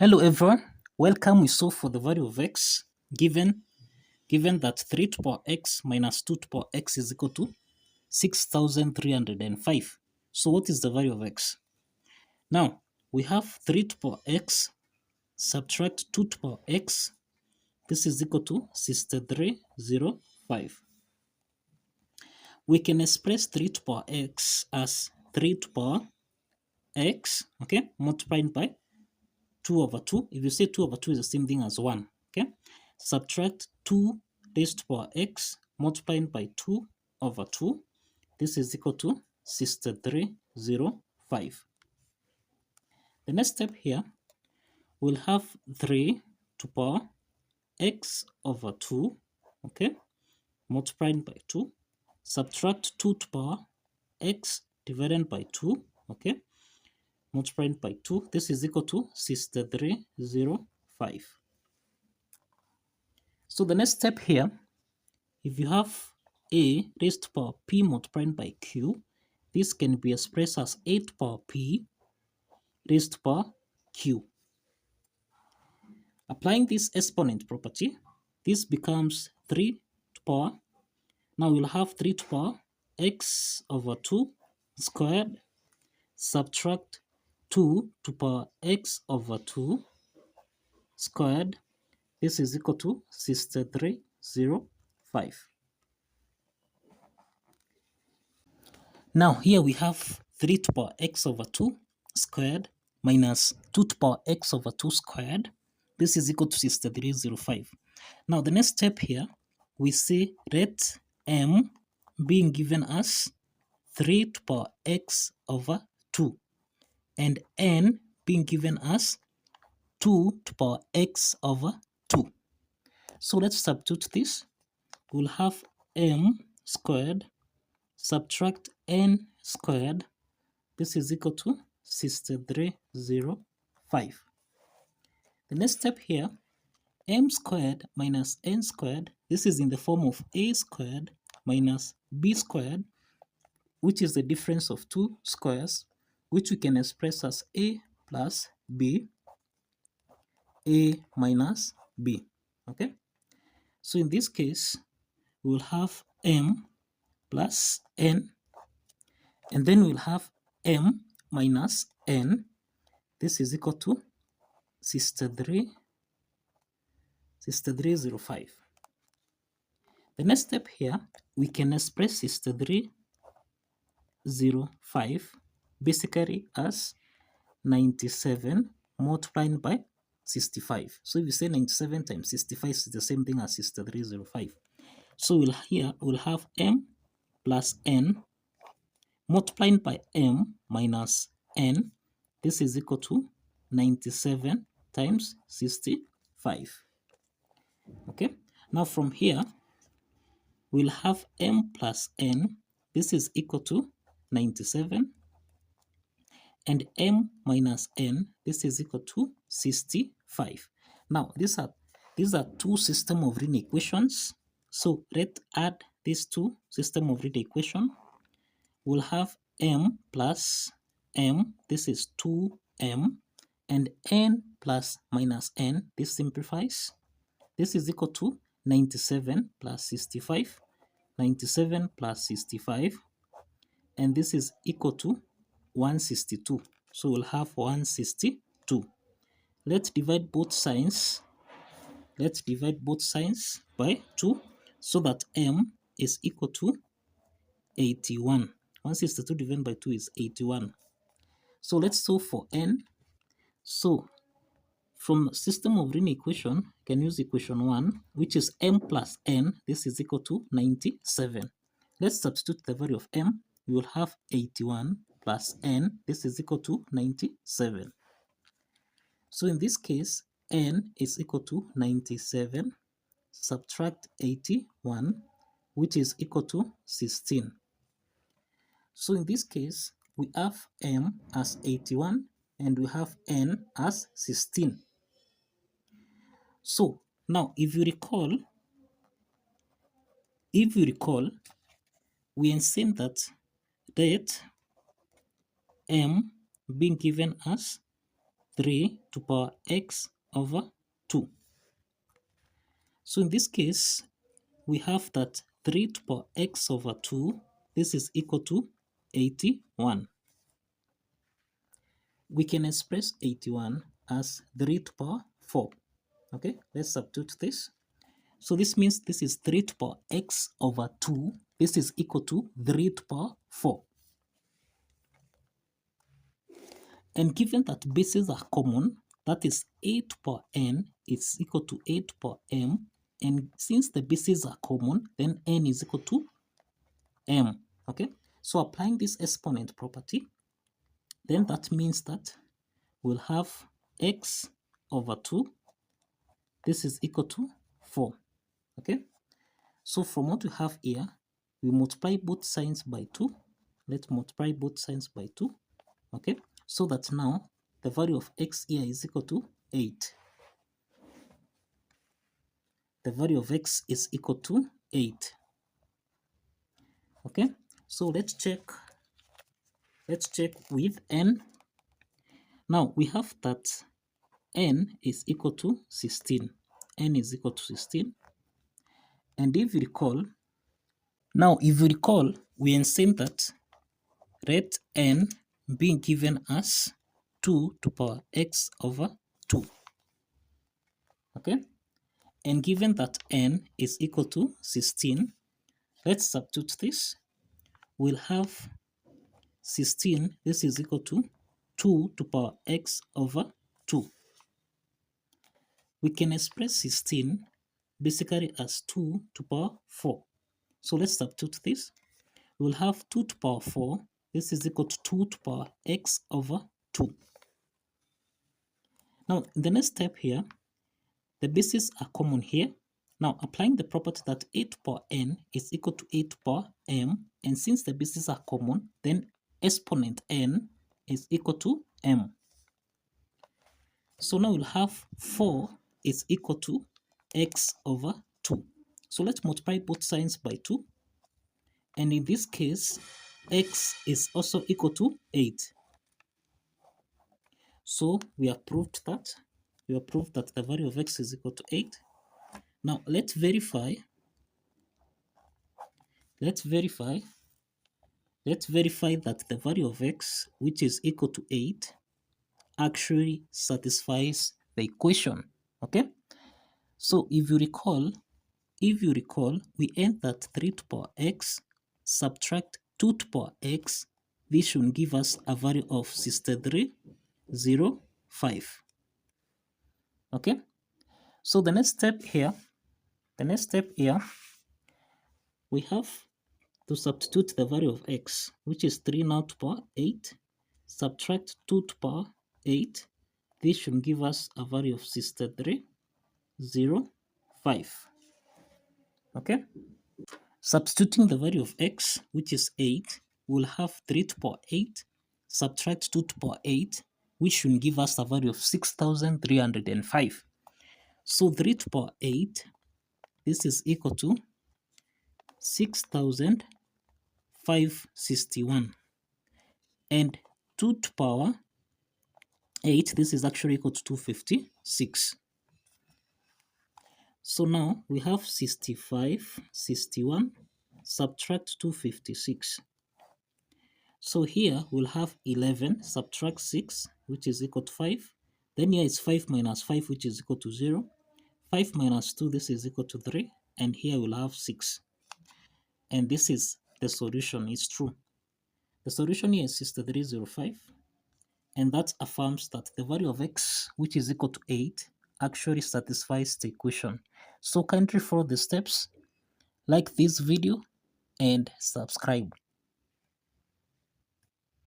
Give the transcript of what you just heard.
Hello everyone, welcome. We solve for the value of x given that 3 to power x minus 2 to power x is equal to 6305. So what is the value of x? Now we have 3 to power x subtract 2 to power x. This is equal to 6305. We can express 3 to power x as 3 to power x, okay, multiplied by 2 over 2. If you say 2 over 2 is the same thing as 1, okay? Subtract 2 raised to power x multiplied by 2 over 2. This is equal to 6305. The next step here, we'll have 3 to power x over 2, okay? Multiplied by 2. Subtract 2 to power x divided by 2, okay? Multiplied by 2, this is equal to 6305. So the next step here, if you have a raised to power p multiplied by q, this can be expressed as 8 to power p raised to power q. Applying this exponent property, this becomes 3 to power. Now we'll have 3 to power x over 2 squared, subtract 2 to power x over 2 squared. This is equal to 6305. Now here we have 3 to power x over 2 squared minus 2 to power x over 2 squared. This is equal to 6305. Now the next step here, we say let m being given as 3 to power x over 2 and n being given as 2 to power x over 2. So let's substitute this. We'll have m squared subtract n squared. This is equal to 6305. The next step here, m squared minus n squared. This is in the form of a squared minus b squared, which is the difference of two squares, which we can express as a plus b, a minus b. Okay? So in this case, we'll have m plus n, and then we'll have m minus n. This is equal to 6305. The next step here, we can express 6305 basically as 97 multiplied by 65. So if you say 97 times 65 is the same thing as 6305. So we'll have m plus n multiplied by m minus n. This is equal to 97 times 65. Okay, now from here, we'll have m plus n. This is equal to 97. And m minus n, this is equal to 65. Now, these are two system of linear equations. So let's add these two system of linear equation. We'll have m plus m, this is 2m, and n plus minus n, this simplifies. This is equal to 97 plus 65, 97 plus 65, and this is equal to 162. So we'll have 162. Let's divide both signs. Let's divide both signs by 2 so that m is equal to 81. 162 divided by 2 is 81. So let's solve for n. So from system of linear equation, you can use equation 1, which is m plus n. This is equal to 97. Let's substitute the value of m. We will have 81 plus n. This is equal to 97. So in this case, n is equal to 97. Subtract 81, which is equal to 16. So in this case, we have m as 81 and we have n as 16. So now if you recall, we have seen that m being given as 3 to power x over 2. So in this case, we have that 3 to power x over 2, this is equal to 81. We can express 81 as 3 to power 4. Okay, let's substitute this. So this means this is 3 to power x over 2. This is equal to 3 to power 4. And given that bases are common, that is 8 to power n is equal to 8 to power m. And since the bases are common, then n is equal to m. Okay, so applying this exponent property, then that means that we'll have x over 2. This is equal to 4. Okay, so from what we have here, we multiply both signs by 2. Let's multiply both signs by 2. Okay, so that now the value of x here is equal to 8. The value of x is equal to 8. Okay, so let's check with n. Now we have that n is equal to 16. N is equal to 16. And if you recall, we are saying that let n being given as 2 to power x over 2. Okay? And given that n is equal to 16, let's substitute this. We'll have 16, this is equal to 2 to power x over 2. We can express 16 basically as 2 to power 4. So let's substitute this. We'll have 2 to power 4. This is equal to 2 to power x over 2. Now, in the next step here, the bases are common here. Now, applying the property that 8 to power n is equal to 8 to power m, and since the bases are common, then exponent n is equal to m. So now we'll have 4 is equal to x over 2. So let's multiply both signs by 2. And in this case, x is also equal to 8. So we have proved that. The value of x is equal to 8. Now let's verify that the value of x, which is equal to 8, actually satisfies the equation. Okay? So if you recall, we end at 3 to power x, subtract 2 to power x. This should give us a value of 6305. Okay? So the next step here, we have to substitute the value of x, which is 3 now to power 8, subtract 2 to power 8. This should give us a value of 6305. Okay? Substituting the value of x, which is 8, we'll have 3 to power 8, subtract 2 to power 8, which should give us a value of 6305. So 3 to power 8, this is equal to 6561. And 2 to power 8, this is actually equal to 256. So now we have 65, 61, subtract 256. So here we'll have 11, subtract 6, which is equal to 5. Then here is 5 minus 5, which is equal to 0. 5 minus 2, this is equal to 3. And here we'll have 6. And this is the solution, it's true. The solution here is 6305. And that affirms that the value of x, which is equal to 8, actually satisfies the equation. So kindly follow the steps, like this video, and subscribe.